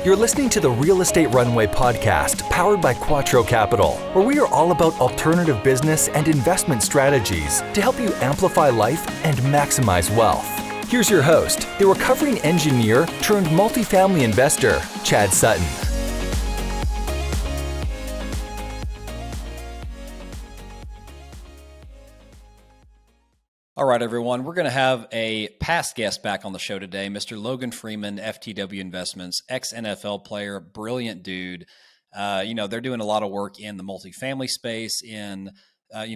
You're listening to the Real Estate Runway podcast powered by QUATTRO Capital, where we are all about alternative business and investment strategies to help you amplify life and maximize wealth. Here's your host, the recovering engineer turned multifamily investor, Chad Sutton. All right, everyone. We're going to have a past guest back on the show today, Mr. Logan Freeman, FTW Investments, ex-NFL player, brilliant dude. They're doing a lot of work in the multifamily space, in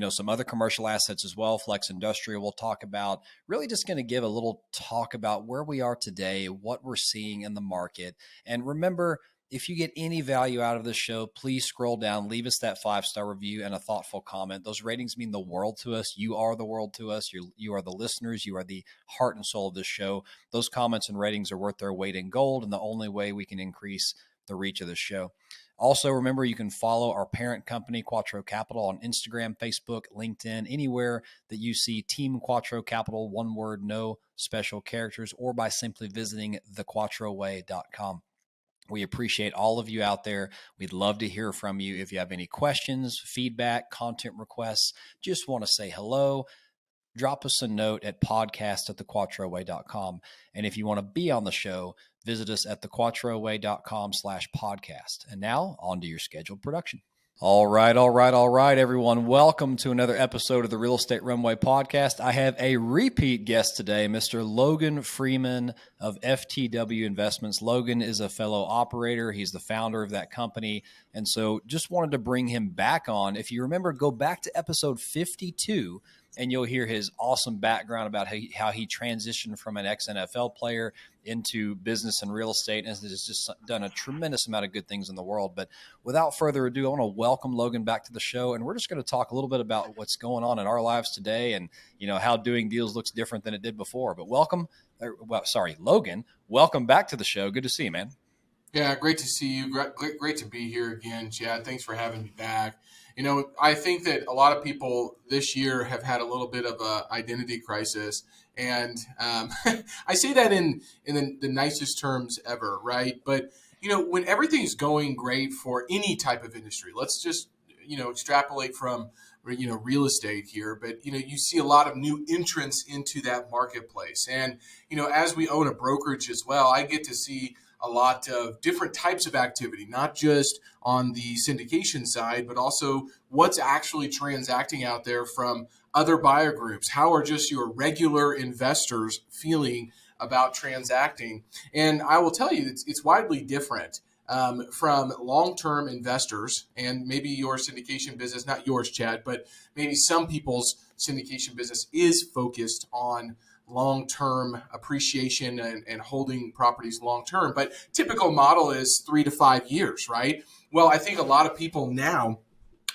some other commercial assets as well, flex industrial. We'll talk about, really just going to give a little talk about where we are today, what we're seeing in the market. And remember, if you get any value out of this show, please scroll down, leave us that 5-star review and a thoughtful comment. Those ratings mean the world to us. You are the world to us. You are the listeners. You are the heart and soul of this show. Those comments and ratings are worth their weight in gold, and the only way we can increase the reach of this show. Also, remember, you can follow our parent company, QUATTRO Capital, on Instagram, Facebook, LinkedIn, anywhere that you see Team QUATTRO Capital, one word, no special characters, or by simply visiting thequattroway.com. We appreciate all of you out there. We'd love to hear from you. If you have any questions, feedback, content requests, just want to say hello, drop us a note at podcast@thequattroway.com. And if you want to be on the show, visit us at thequattroway.com/podcast. And now on to your scheduled production. All right, everyone. Welcome to another episode of the Real Estate Runway podcast. I have a repeat guest today, Mr. Logan Freeman of FTW Investments. Logan is a fellow operator. He's the founder of that company. And so just wanted to bring him back on. If you remember, go back to episode 52 and you'll hear his awesome background about how he transitioned from an ex-NFL player into business and real estate, and has just done a tremendous amount of good things in the world. But without further ado, I want to welcome Logan back to the show, and we're just going to talk a little bit about what's going on in our lives today, and how doing deals looks different than it did before. But Logan, welcome back to the show. Good to see you, man. Yeah, great to see you. Great to be here again, Chad. Thanks for having me back. I think that a lot of people this year have had a little bit of an identity crisis. And I say that in the nicest terms ever, right? But, when everything's going great for any type of industry, let's just, extrapolate from, real estate here. But, you see a lot of new entrants into that marketplace. And, as we own a brokerage as well, I get to see a lot of different types of activity, not just on the syndication side, but also what's actually transacting out there from other buyer groups. How are just your regular investors feeling about transacting? And I will tell you, it's widely different from long-term investors, and maybe your syndication business, not yours, Chad, but maybe some people's syndication business is focused on long-term appreciation and holding properties long-term. But typical model is 3 to 5 years, right? Well, I think a lot of people now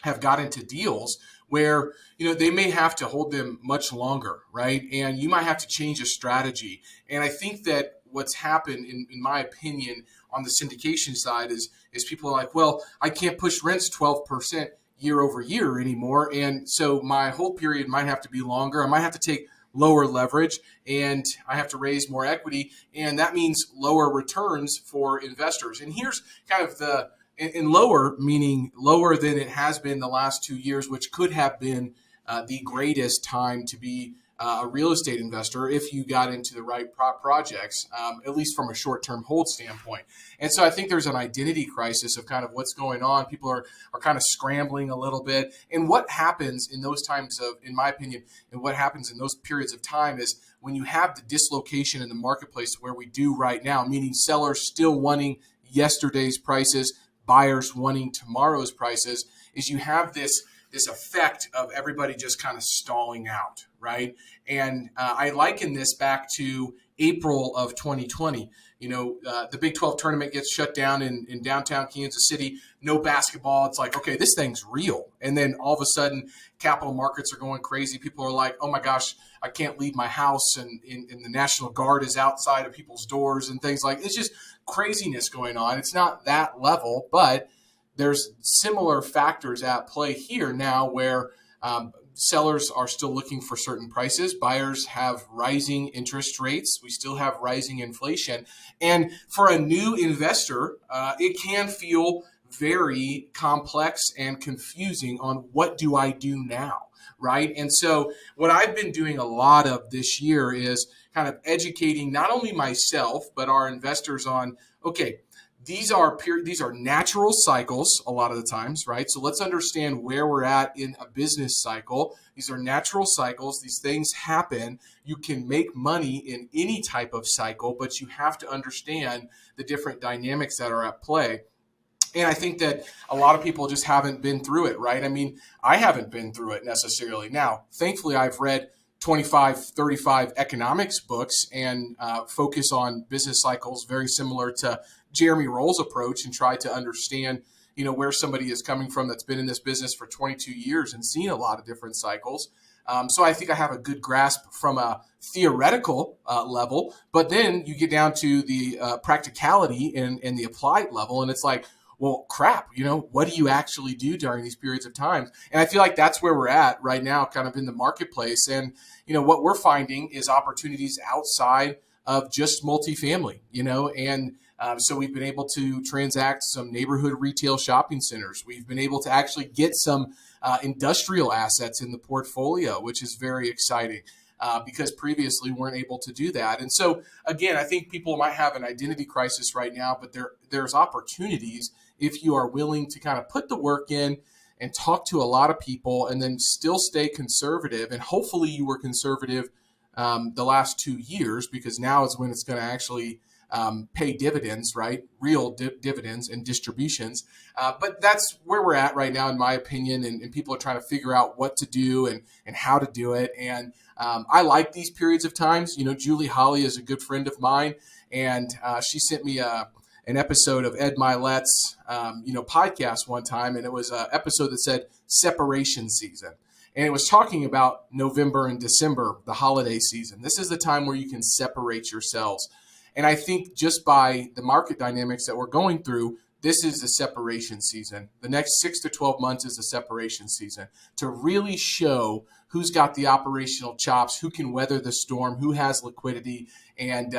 have got into deals where, they may have to hold them much longer, right? And you might have to change a strategy. And I think that what's happened, in my opinion, on the syndication side is people are like, well, I can't push rents 12% year over year anymore. And so my hold period might have to be longer. I might have to take lower leverage, and I have to raise more equity, and that means lower returns for investors. And here's kind of in lower, meaning lower than it has been the last 2 years, which could have been the greatest time to be a real estate investor if you got into the right projects, at least from a short-term hold standpoint. And so I think there's an identity crisis of kind of what's going on. People are kind of scrambling a little bit. And what happens in those times in my opinion, and what happens in those periods of time is when you have the dislocation in the marketplace where we do right now, meaning sellers still wanting yesterday's prices, buyers wanting tomorrow's prices, is you have this effect of everybody just kind of stalling out, right? And I liken this back to April of 2020. The Big 12 tournament gets shut down in downtown Kansas City. No basketball. It's like, okay, this thing's real. And then all of a sudden, capital markets are going crazy. People are like, oh my gosh, I can't leave my house, and the National Guard is outside of people's doors and things like. It's just craziness going on. It's not that level, but there's similar factors at play here now where sellers are still looking for certain prices. Buyers have rising interest rates. We still have rising inflation. And for a new investor, it can feel very complex and confusing on what do I do now, right? And so what I've been doing a lot of this year is kind of educating not only myself, but our investors on, okay, these are natural cycles a lot of the times, right? So let's understand where we're at in a business cycle. These are natural cycles. These things happen. You can make money in any type of cycle, but you have to understand the different dynamics that are at play. And I think that a lot of people just haven't been through it, right? I mean, I haven't been through it necessarily. Now, thankfully, I've read 25, 35 economics books and focus on business cycles very similar to Jeremy Roll's approach, and try to understand, where somebody is coming from that's been in this business for 22 years and seen a lot of different cycles. So I think I have a good grasp from a theoretical level, but then you get down to the practicality and the applied level, and it's like, well, crap, what do you actually do during these periods of time? And I feel like that's where we're at right now, kind of in the marketplace. And, what we're finding is opportunities outside of just multifamily, and so we've been able to transact some neighborhood retail shopping centers. We've been able to actually get some industrial assets in the portfolio, which is very exciting. Because previously weren't able to do that. And so, again, I think people might have an identity crisis right now, but there's opportunities if you are willing to kind of put the work in and talk to a lot of people and then still stay conservative. And hopefully you were conservative the last 2 years, because now is when it's going to actually pay dividends, right? Real dividends and distributions. But that's where we're at right now, in my opinion. And people are trying to figure out what to do and how to do it. And I like these periods of times. Julie Holly is a good friend of mine, and she sent me an episode of Ed Milet's podcast one time, and it was an episode that said separation season. And it was talking about November and December, the holiday season. This is the time where you can separate yourselves. And I think just by the market dynamics that we're going through, this is the separation season. The next 6 to 12 months is the separation season to really show who's got the operational chops, who can weather the storm, who has liquidity, and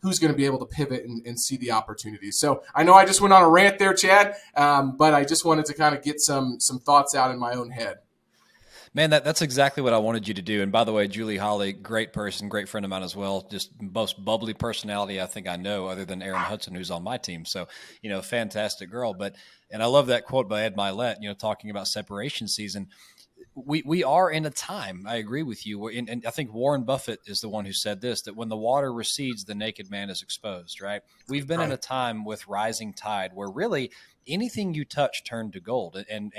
who's going to be able to pivot and see the opportunities. So I know I just went on a rant there, Chad, but I just wanted to kind of get some thoughts out in my own head. Man, that's exactly what I wanted you to do. And by the way, Julie Holly, great person, great friend of mine as well. Just most bubbly personality I think I know, other than Aaron Hudson, who's on my team. So, fantastic girl. And I love that quote by Ed Milet, talking about separation season. We are in a time, I agree with you. And I think Warren Buffett is the one who said this, that when the water recedes, the naked man is exposed, right? We've been in a time with rising tide where really anything you touch turned to gold. And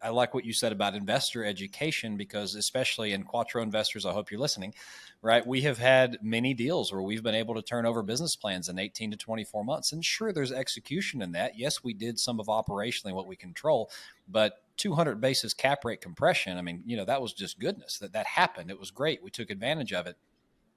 I like what you said about investor education, because especially in Quattro investors, I hope you're listening, right? We have had many deals where we've been able to turn over business plans in 18 to 24 months. And sure, there's execution in that. Yes, we did some of operationally what we control, but 200 basis cap rate compression, I mean, that was just goodness. That happened. It was great. We took advantage of it.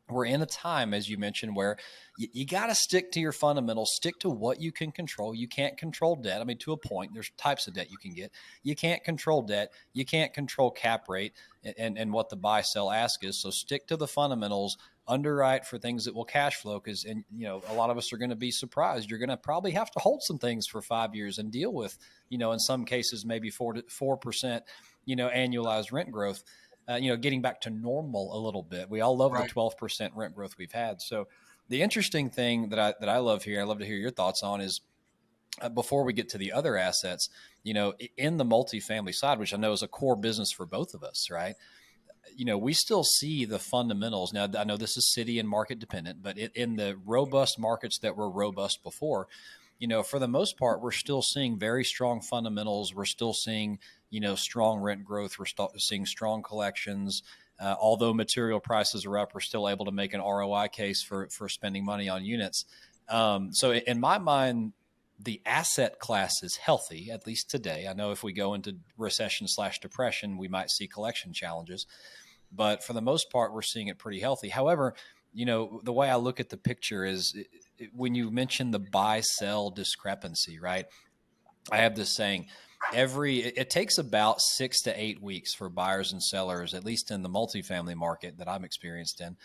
We're in a time, as you mentioned, where you got to stick to your fundamentals, stick to what you can control. You can't control debt. I mean, to a point, there's types of debt you can get. You can't control debt. You can't control cap rate and what the buy, sell, ask is. So stick to the fundamentals, underwrite for things that will cash flow, because, a lot of us are going to be surprised. You're going to probably have to hold some things for 5 years and deal with, in some cases, maybe 4%, annualized rent growth. Getting back to normal a little bit. We all love the 12% rent growth we've had. So the interesting thing that I love here, I love to hear your thoughts on, is before we get to the other assets, in the multifamily side, which I know is a core business for both of us, right? We still see the fundamentals. Now, I know this is city and market dependent, but in the robust markets that were robust before, for the most part, we're still seeing very strong fundamentals. We're still seeing, strong rent growth. We're seeing strong collections. Although material prices are up, we're still able to make an ROI case for spending money on units. So in my mind, the asset class is healthy, at least today. I know if we go into recession/depression, we might see collection challenges. But for the most part, we're seeing it pretty healthy. However, the way I look at the picture is when you mention the buy-sell discrepancy, right? I have this saying, it takes about 6 to 8 weeks for buyers and sellers, at least in the multifamily market that I'm experienced in,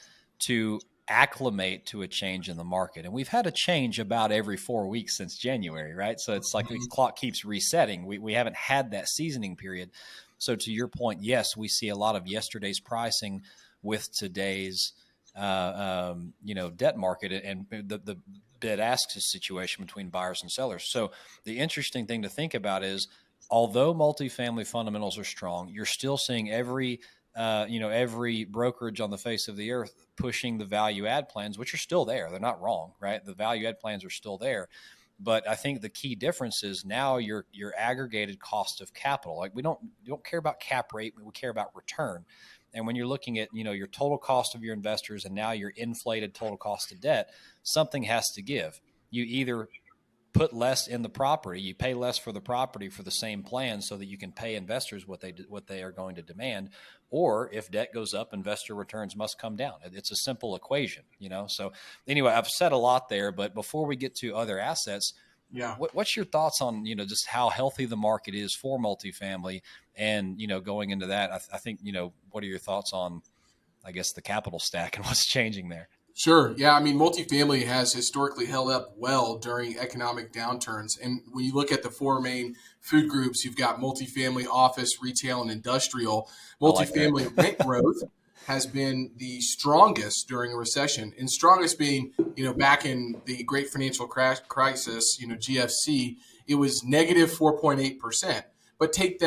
to acclimate to a change in the market. And we've had a change about every 4 weeks since January, right? So it's like the clock keeps resetting. We haven't had that seasoning period. So to your point, yes, we see a lot of yesterday's pricing with today's debt market and the bid-ask situation between buyers and sellers. So the interesting thing to think about is, although multifamily fundamentals are strong, you're still seeing every brokerage on the face of the earth pushing the value add plans, which are still there. They're not wrong, right? The value add plans are still there. But I think the key difference is now your aggregated cost of capital. Like we don't care about cap rate, we care about return. And when you're looking at, your total cost of your investors and now your inflated total cost of debt, something has to give. You either put less in the property, you pay less for the property for the same plan so that you can pay investors what they are going to demand. Or if debt goes up, investor returns must come down. It's a simple equation, So anyway, I've said a lot there, but before we get to other assets, what's your thoughts on, just how healthy the market is for multifamily and, going into that, I think, what are your thoughts on, I guess, the capital stack and what's changing there? Sure. Yeah. I mean, multifamily has historically held up well during economic downturns. And when you look at the four main food groups, you've got multifamily, office, retail, and industrial. Multifamily rent growth has been the strongest during a recession, and strongest being, back in the great financial crisis, GFC, it was negative 4.8%. But take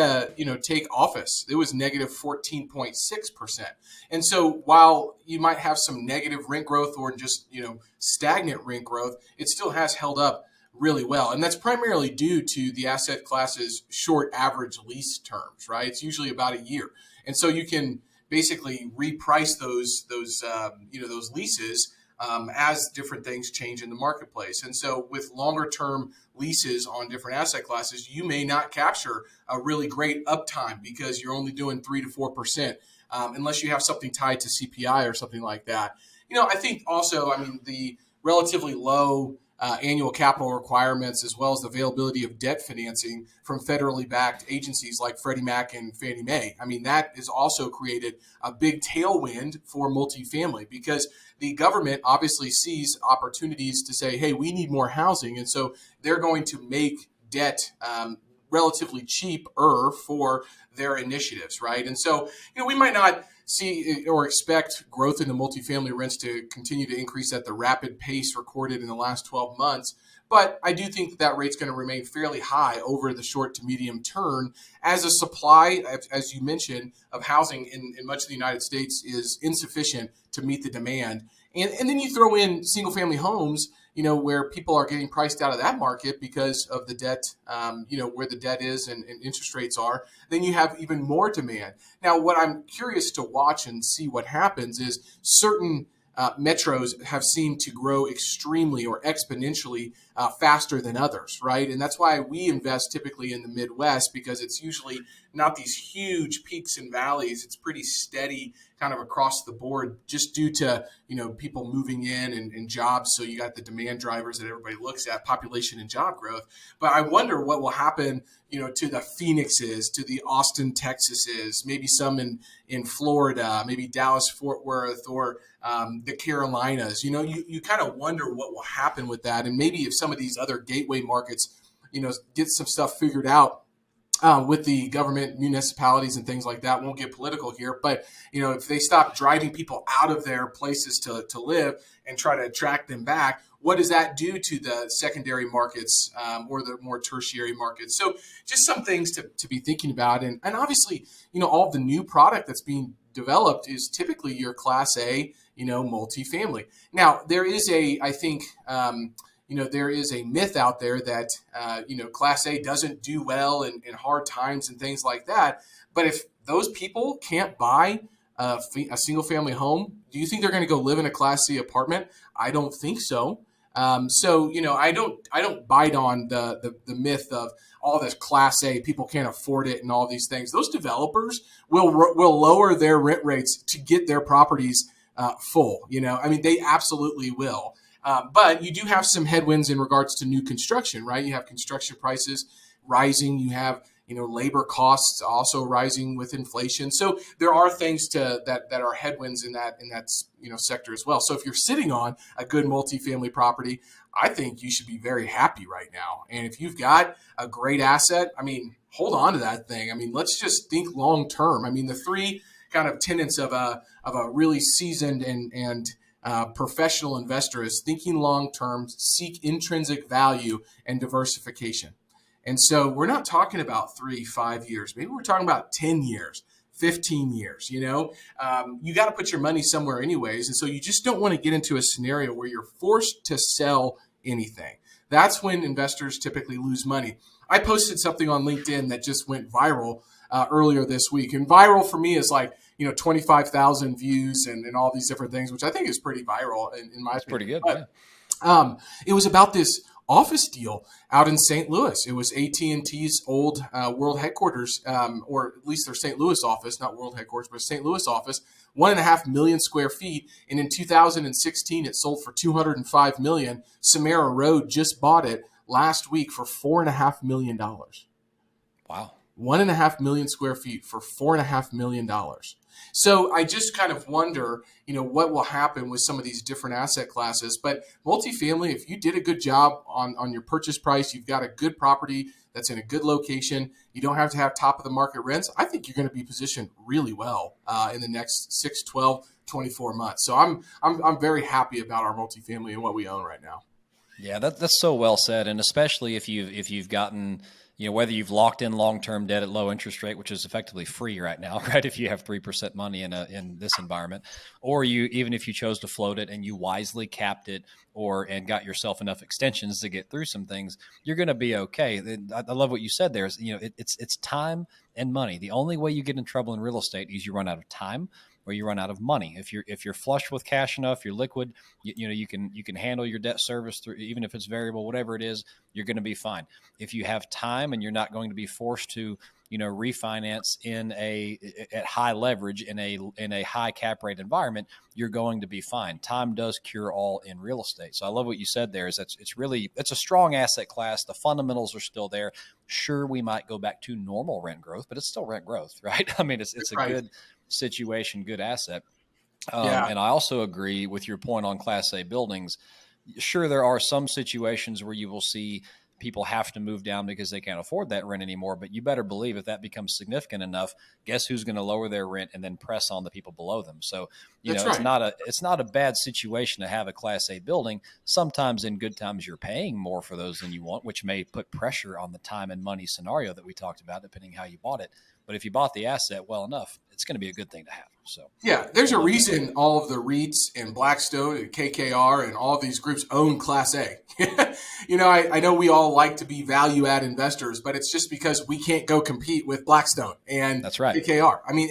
office, it was negative 14.6%. And so while you might have some negative rent growth or just, stagnant rent growth, it still has held up really well. And that's primarily due to the asset class's short average lease terms, right? It's usually about a year. And so you can basically reprice those leases as different things change in the marketplace. And so with longer term leases on different asset classes, you may not capture a really great uptime because you're only doing 3 to 4%, unless you have something tied to CPI or something like that. I think also, the relatively low annual capital requirements, as well as the availability of debt financing from federally backed agencies like Freddie Mac and Fannie Mae. That has also created a big tailwind for multifamily because the government obviously sees opportunities to say, hey, we need more housing. And so they're going to make debt relatively cheaper for their initiatives, right? And so, we might not see or expect growth in the multifamily rents to continue to increase at the rapid pace recorded in the last 12 months. But I do think that rate's going to remain fairly high over the short to medium term as a supply, as you mentioned, of housing in much of the United States is insufficient to meet the demand. And then you throw in single family homes, where people are getting priced out of that market because of the debt, where the debt is and interest rates are, then you have even more demand. Now, what I'm curious to watch and see what happens is certain metros have seemed to grow extremely or exponentially faster than others, right? And that's why we invest typically in the Midwest, because it's usually not these huge peaks and valleys. It's pretty steady kind of across the board just due to, people moving in and jobs. So you got the demand drivers that everybody looks at, population and job growth. But I wonder what will happen, to the Phoenixes, to the Austin, Texases, maybe some in Florida, maybe Dallas, Fort Worth, or the Carolinas. You kind of wonder what will happen with that. And maybe if some of these other gateway markets, get some stuff figured out with the government, municipalities and things like that. Won't get political here, but if they stop driving people out of their places to live and try to attract them back, what does that do to the secondary markets or the more tertiary markets? So just some things to be thinking about. And obviously, all of the new product that's being developed is typically your Class A, multifamily. Now, there is there is a myth out there that, Class A doesn't do well in hard times and things like that. But if those people can't buy a single family home, do you think they're going to go live in a Class C apartment? I don't think so. I don't bite on the myth of all this Class A, people can't afford it and all these things. Those developers will lower their rent rates to get their properties full. They absolutely will. But you do have some headwinds in regards to new construction, right? You have construction prices rising. You have, labor costs also rising with inflation. So there are things that are headwinds in that sector as well. So if you're sitting on a good multifamily property, I think you should be very happy right now. And if you've got a great asset, I mean, hold on to that thing. I mean, let's just think long term. I mean, the three kind of tenets of a really seasoned and professional investor is thinking long term, seek intrinsic value, and diversification. And so we're not talking about 3-5 years. Maybe we're talking about 10 years, 15 years. You got to put your money somewhere anyways. And so you just don't want to get into a scenario where you're forced to sell anything. That's when investors typically lose money. I posted something on LinkedIn that just went viral earlier this week. And viral for me is like, 25,000 views and all these different things, which I think is pretty viral in my opinion. That's pretty good. But, it was about this office deal out in St. Louis. It was AT&T's old world headquarters, or at least their St. Louis office, not world headquarters, but St. Louis office, 1.5 million square feet. And in 2016, it sold for $205 million. Samara Road just bought it last week for $4.5 million. Wow. 1.5 million square feet for $4.5 million. So I just kind of wonder, what will happen with some of these different asset classes. But multifamily, if you did a good job on your purchase price, you've got a good property that's in a good location, you don't have to have top of the market rents, I think you're going to be positioned really well in the next 6, 12, 24 months. So I'm very happy about our multifamily and what we own right now. Yeah, that's so well said. And especially if you've gotten, whether you've locked in long-term debt at low interest rate, which is effectively free right now, right? If you have 3% money in this environment, or even if you chose to float it and you wisely capped it and got yourself enough extensions to get through some things, you're going to be okay. I love what you said there is, it's time and money. The only way you get in trouble in real estate is you run out of time or you run out of money. If you're flush with cash enough, you're liquid, you can handle your debt service through, even if it's variable, whatever it is, you're going to be fine. If you have time and you're not going to be forced to, refinance at high leverage in a high cap rate environment, you're going to be fine. Time does cure all in real estate. So I love what you said there is it's a strong asset class. The fundamentals are still there. Sure, we might go back to normal rent growth, but it's still rent growth, right? I mean, it's a good situation, good asset. And I also agree with your point on Class A buildings. Sure, there are some situations where you will see people have to move down because they can't afford that rent anymore. But you better believe if that becomes significant enough, guess who's going to lower their rent and then press on the people below them. So, it's not a bad situation to have a Class A building. Sometimes in good times, you're paying more for those than you want, which may put pressure on the time and money scenario that we talked about, depending how you bought it. But if you bought the asset well enough, it's going to be a good thing to have. So yeah, there's a reason all of the REITs and Blackstone and KKR and all of these groups own Class A. I know we all like to be value add investors, but it's just because we can't go compete with Blackstone and that's right. KKR. I mean,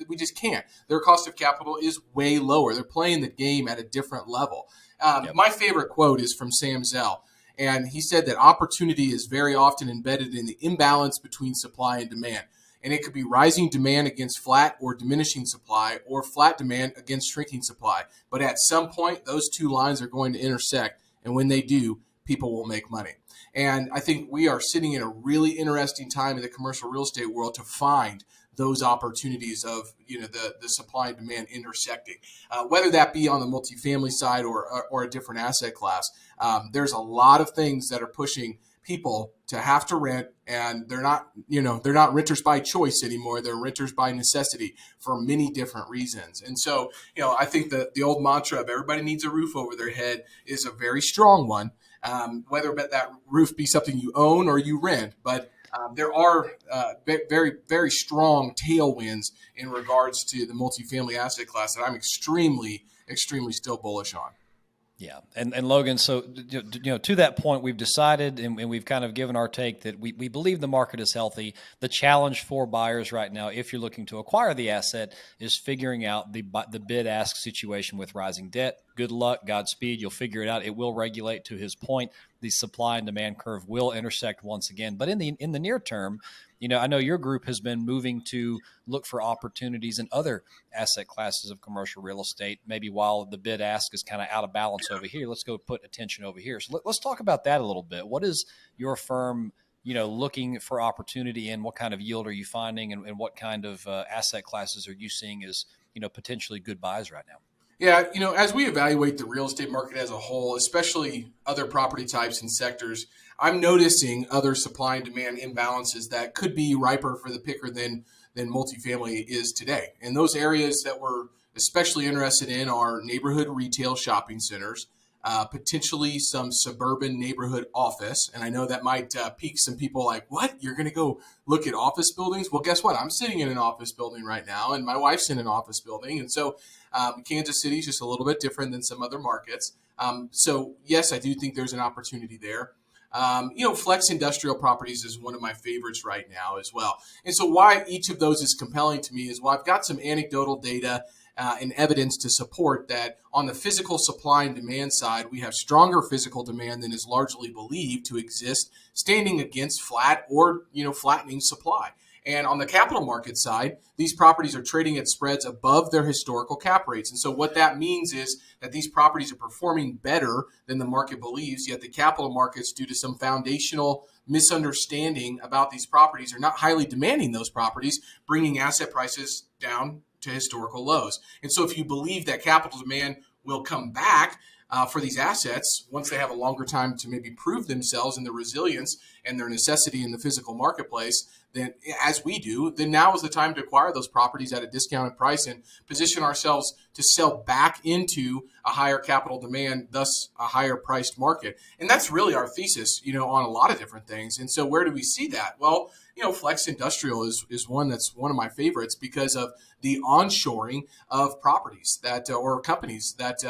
we just can't. Their cost of capital is way lower. They're playing the game at a different level. My favorite quote is from Sam Zell. And he said that opportunity is very often embedded in the imbalance between supply and demand. And it could be rising demand against flat or diminishing supply, or flat demand against shrinking supply. But at some point, those two lines are going to intersect. And when they do, people will make money. And I think we are sitting in a really interesting time in the commercial real estate world to find those opportunities of the supply and demand intersecting, whether that be on the multifamily side or a different asset class. There's a lot of things that are pushing people to have to rent, and they're not renters by choice anymore. They're renters by necessity for many different reasons. And so, I think the old mantra of everybody needs a roof over their head is a very strong one, whether that roof be something you own or you rent. But there are very, very strong tailwinds in regards to the multifamily asset class that I'm extremely, extremely still bullish on. Yeah. And Logan, so, to that point, we've decided and we've kind of given our take that we believe the market is healthy. The challenge for buyers right now, if you're looking to acquire the asset, is figuring out the bid-ask situation with rising debt. Good luck, Godspeed. You'll figure it out. It will regulate. To his point, the supply and demand curve will intersect once again. But in the near term, I know your group has been moving to look for opportunities in other asset classes of commercial real estate. Maybe while the bid ask is kind of out of balance over here, let's go put attention over here. So let's talk about that a little bit. What is your firm looking for opportunity in? What kind of yield are you finding, and what kind of asset classes are you seeing as, potentially good buys right now? Yeah, as we evaluate the real estate market as a whole, especially other property types and sectors, I'm noticing other supply and demand imbalances that could be riper for the picker than multifamily is today. And those areas that we're especially interested in are neighborhood retail shopping centers, potentially some suburban neighborhood office. And I know that might pique some people like, what? You're going to go look at office buildings? Well, guess what? I'm sitting in an office building right now, and my wife's in an office building. And so Kansas City is just a little bit different than some other markets. So, yes, I do think there's an opportunity there. Flex industrial properties is one of my favorites right now as well. And so why each of those is compelling to me is, well, I've got some anecdotal data and evidence to support that on the physical supply and demand side, we have stronger physical demand than is largely believed to exist, standing against flat or, flattening supply. And on the capital market side, these properties are trading at spreads above their historical cap rates. And so what that means is that these properties are performing better than the market believes, yet the capital markets, due to some foundational misunderstanding about these properties, are not highly demanding those properties, bringing asset prices down to historical lows. And so if you believe that capital demand will come back for these assets once they have a longer time to maybe prove themselves and their resilience and their necessity in the physical marketplace, then as we do, then now is the time to acquire those properties at a discounted price and position ourselves to sell back into a higher capital demand, thus a higher priced market. And that's really our thesis, on a lot of different things. And so where do we see that? Well, flex industrial is one that's one of my favorites because of the onshoring of properties that or companies that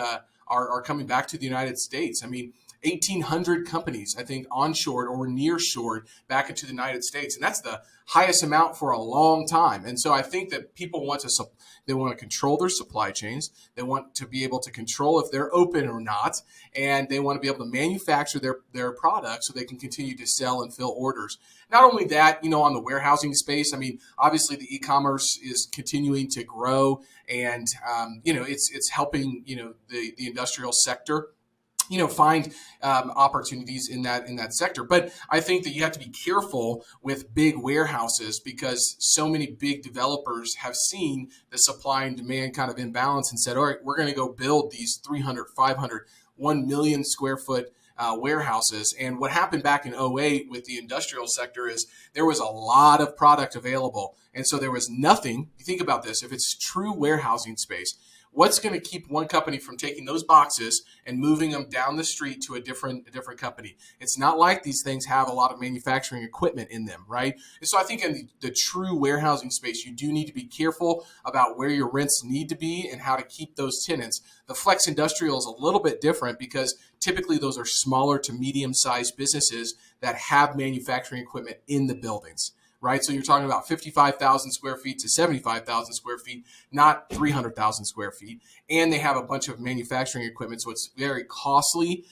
are coming back to the United States. I mean, 1,800 companies, I think, onshored or nearshored back into the United States. And that's the highest amount for a long time. And so I think that people want to control their supply chains. They want to be able to control if they're open or not. And they want to be able to manufacture their products so they can continue to sell and fill orders. Not only that, on the warehousing space, I mean, obviously the e-commerce is continuing to grow and, it's helping, the industrial sector find opportunities in that sector. But I think that you have to be careful with big warehouses because so many big developers have seen the supply and demand kind of imbalance and said, all right, we're going to go build these 300, 500, 1 million square foot warehouses. And what happened back in '08 with the industrial sector is there was a lot of product available. And so there was nothing. You think about this, if it's true warehousing space, what's going to keep one company from taking those boxes and moving them down the street to a different company? It's not like these things have a lot of manufacturing equipment in them, right? And so I think in the true warehousing space, you do need to be careful about where your rents need to be and how to keep those tenants. The flex industrial is a little bit different because typically those are smaller to medium-sized businesses that have manufacturing equipment in the buildings. Right, so you're talking about 55,000 square feet to 75,000 square feet, not 300,000 square feet. And they have a bunch of manufacturing equipment, so it's very costly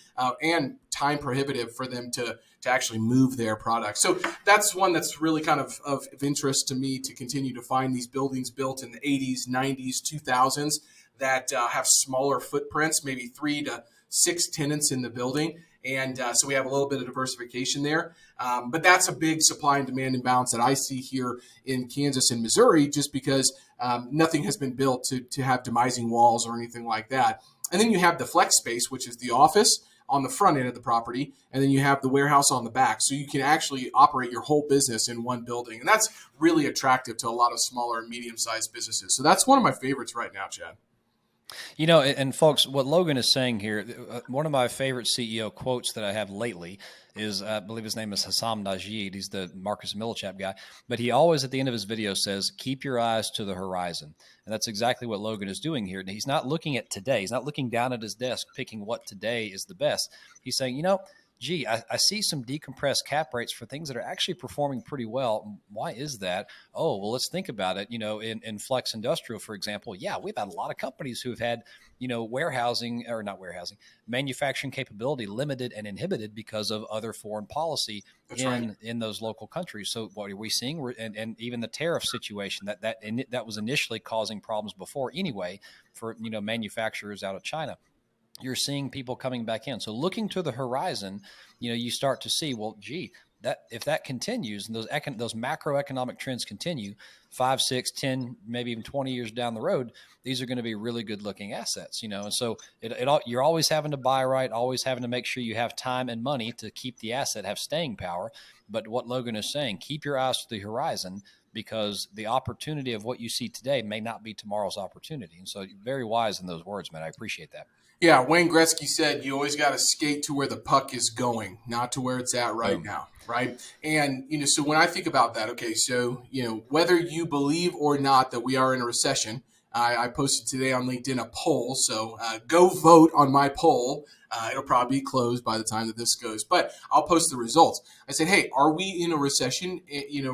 and time prohibitive for them to actually move their products. So that's one that's really kind of interest to me, to continue to find these buildings built in the 80s, 90s, 2000s that have smaller footprints, maybe 3 to 6 tenants in the building. And so we have a little bit of diversification there. But that's a big supply and demand imbalance that I see here in Kansas and Missouri, just because nothing has been built to have demising walls or anything like that. And then you have the flex space, which is the office on the front end of the property. And then you have the warehouse on the back. So you can actually operate your whole business in one building. And that's really attractive to a lot of smaller and medium-sized businesses. So that's one of my favorites right now, Chad. And folks, what Logan is saying here, one of my favorite CEO quotes that I have lately is, I believe his name is Hassam Najid. He's the Marcus Millichap guy. But he always, at the end of his video, says, keep your eyes to the horizon. And that's exactly what Logan is doing here. And he's not looking at today. He's not looking down at his desk, picking what today is the best. He's saying, gee, I see some decompressed cap rates for things that are actually performing pretty well. Why is that? Oh, well, let's think about it. In flex industrial, for example, we've had a lot of companies who have had, manufacturing capability limited and inhibited because of other foreign policy in those local countries. So what are we seeing? And even the tariff situation that was initially causing problems before anyway for, manufacturers out of China. You're seeing people coming back in. So looking to the horizon, you start to see, well, gee, that if that continues and those macroeconomic trends continue 5, 6, 10, maybe even 20 years down the road, these are going to be really good looking assets, And so you're always having to buy right, always having to make sure you have time and money to keep the asset, have staying power. But what Logan is saying, keep your eyes to the horizon, because the opportunity of what you see today may not be tomorrow's opportunity. And so very wise in those words, man. I appreciate that. Yeah, Wayne Gretzky said you always got to skate to where the puck is going, not to where it's at right now, right? And, so when I think about that, okay, so, whether you believe or not that we are in a recession, I posted today on LinkedIn a poll, so go vote on my poll. It'll probably be closed by the time that this goes, but I'll post the results. I said, hey, are we in a recession,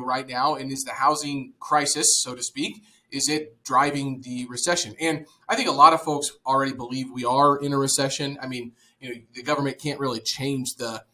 right now? And is the housing crisis, so to speak, is it driving the recession? And I think a lot of folks already believe we are in a recession. I mean, the government can't really change the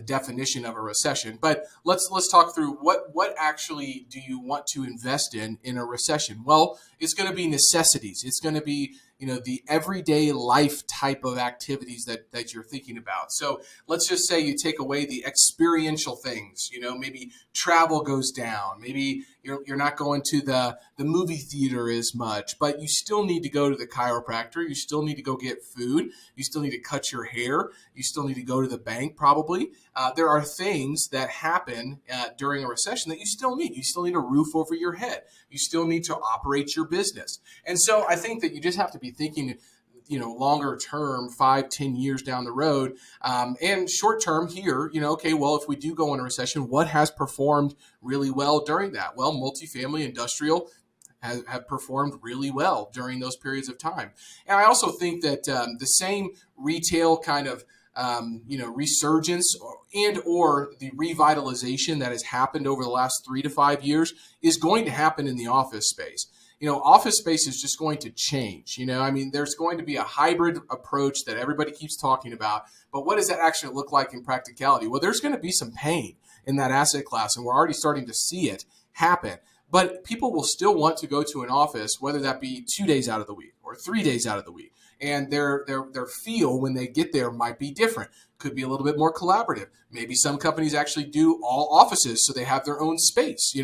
definition of a recession. But let's talk through what actually do you want to invest in a recession? Well, it's going to be necessities. It's going to be the everyday life type of activities that you're thinking about. So let's just say you take away the experiential things. Maybe travel goes down. Maybe you're not going to the movie theater as much, but you still need to go to the chiropractor. You still need to go get food. You still need to cut your hair. You still need to go to the bank probably. There are things that happen during a recession that you still need. You still need a roof over your head. You still need to operate your business. And so I think that you just have to be thinking longer term, 5, 10 years down the road, and short term here, okay, well, if we do go in a recession, what has performed really well during that? Well, multifamily, industrial have performed really well during those periods of time. And I also think that the same retail kind of resurgence or the revitalization that has happened over the last 3 to 5 years is going to happen in the office space. Office space is just going to change. There's going to be a hybrid approach that everybody keeps talking about. But what does that actually look like in practicality? Well, there's going to be some pain in that asset class, and we're already starting to see it happen. But people will still want to go to an office, whether that be 2 days out of the week or 3 days out of the week. And their feel when they get there might be different. Could be a little bit more collaborative. Maybe some companies actually do all offices so they have their own space. You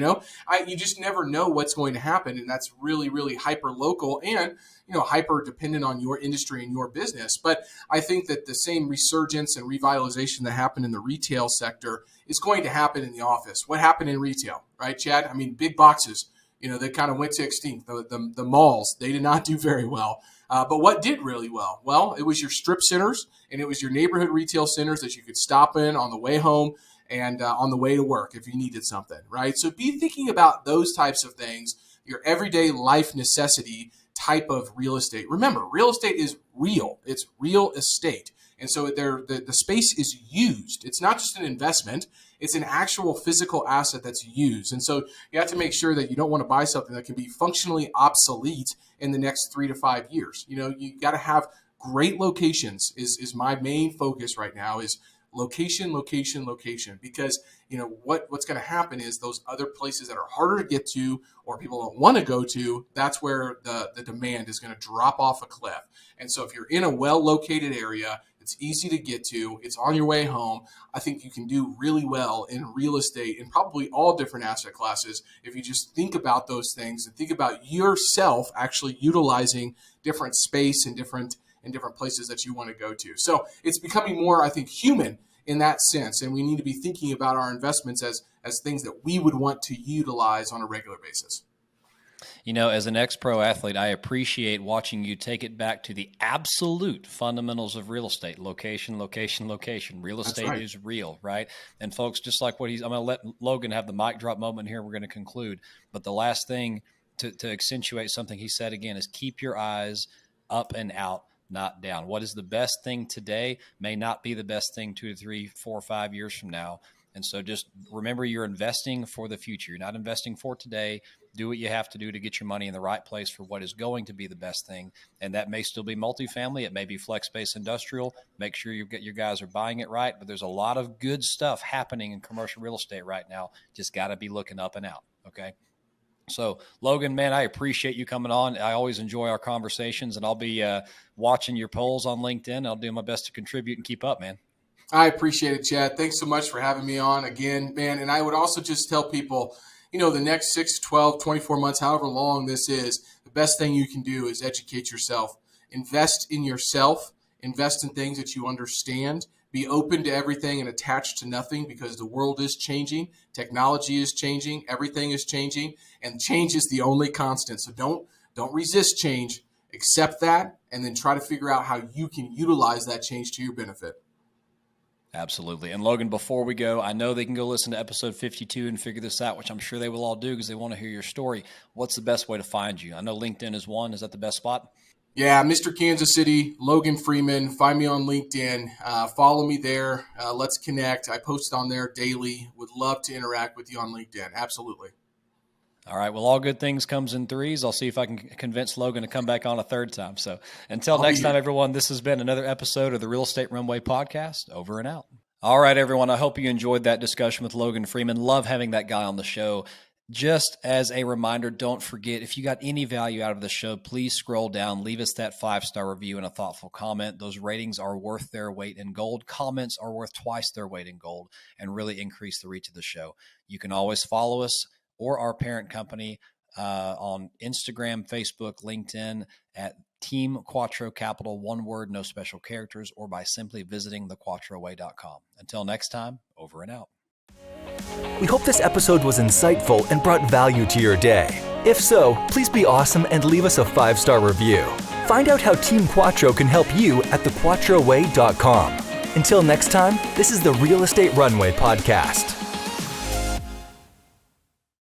just never know what's going to happen, and that's really, really hyper local and hyper dependent on your industry and your business. But I think that the same resurgence and revitalization that happened in the retail sector is going to happen in the office. What happened in retail, right, Chad? Big boxes. They kind of went to extinct. The malls, they did not do very well. But what did really well? Well, it was your strip centers and it was your neighborhood retail centers that you could stop in on the way home and on the way to work if you needed something, right? So be thinking about those types of things, your everyday life necessity type of real estate. Remember, real estate is real. It's real estate. And so the space is used. It's not just an investment. It's an actual physical asset that's used. And so you have to make sure that you don't want to buy something that can be functionally obsolete in the next 3 to 5 years. You got to have great locations is my main focus right now is location, location, location. Because what's going to happen is those other places that are harder to get to or people don't want to go to, that's where the demand is going to drop off a cliff. And so if you're in a well-located area, it's easy to get to, it's on your way home, I think you can do really well in real estate and probably all different asset classes if you just think about those things and think about yourself actually utilizing different space and different places that you want to go to. So it's becoming more, I think, human in that sense. And we need to be thinking about our investments as things that we would want to utilize on a regular basis. As an ex-pro athlete, I appreciate watching you take it back to the absolute fundamentals of real estate. Location, location, location. Real estate is real, right? And folks, just like I'm going to let Logan have the mic drop moment here. We're going to conclude. But the last thing to accentuate something he said again is keep your eyes up and out, not down. What is the best thing today may not be the best thing 2 to 3, 4, 5 years from now. And so just remember you're investing for the future. You're not investing for today. Do what you have to do to get your money in the right place for what is going to be the best thing. And that may still be multifamily. It may be flex space industrial. Make sure your guys are buying it right. But there's a lot of good stuff happening in commercial real estate right now. Just got to be looking up and out. Okay. So Logan, man, I appreciate you coming on. I always enjoy our conversations, and I'll be watching your polls on LinkedIn. I'll do my best to contribute and keep up, man. I appreciate it, Chad. Thanks so much for having me on again, man. And I would also just tell people, the next 6, 12, 24 months, however long this is, the best thing you can do is educate yourself. Invest in yourself. Invest in things that you understand. Be open to everything and attached to nothing, because the world is changing. Technology is changing. Everything is changing. And change is the only constant. So don't resist change. Accept that, and then try to figure out how you can utilize that change to your benefit. Absolutely. And Logan, before we go, I know they can go listen to episode 52 and figure this out, which I'm sure they will all do because they want to hear your story. What's the best way to find you? I know LinkedIn is one. Is that the best spot? Yeah, Mr. Kansas City, Logan Freeman. Find me on LinkedIn. Follow me there. Let's connect. I post on there daily. Would love to interact with you on LinkedIn. Absolutely. All right. Well, all good things comes in threes. I'll see if I can convince Logan to come back on a third time. So until next time, everyone, this has been another episode of the Real Estate Runway Podcast. Over and out. All right, everyone. I hope you enjoyed that discussion with Logan Freeman. Love having that guy on the show. Just as a reminder, don't forget, if you got any value out of the show, please scroll down, leave us that 5-star review and a thoughtful comment. Those ratings are worth their weight in gold. Comments are worth twice their weight in gold and really increase the reach of the show. You can always follow us or our parent company on Instagram, Facebook, LinkedIn at Team QUATTRO Capital, one word, no special characters, or by simply visiting thequattroway.com. Until next time, over and out. We hope this episode was insightful and brought value to your day. If so, please be awesome and leave us a 5-star review. Find out how Team QUATTRO can help you at thequattroway.com. Until next time, this is the Real Estate Runway Podcast.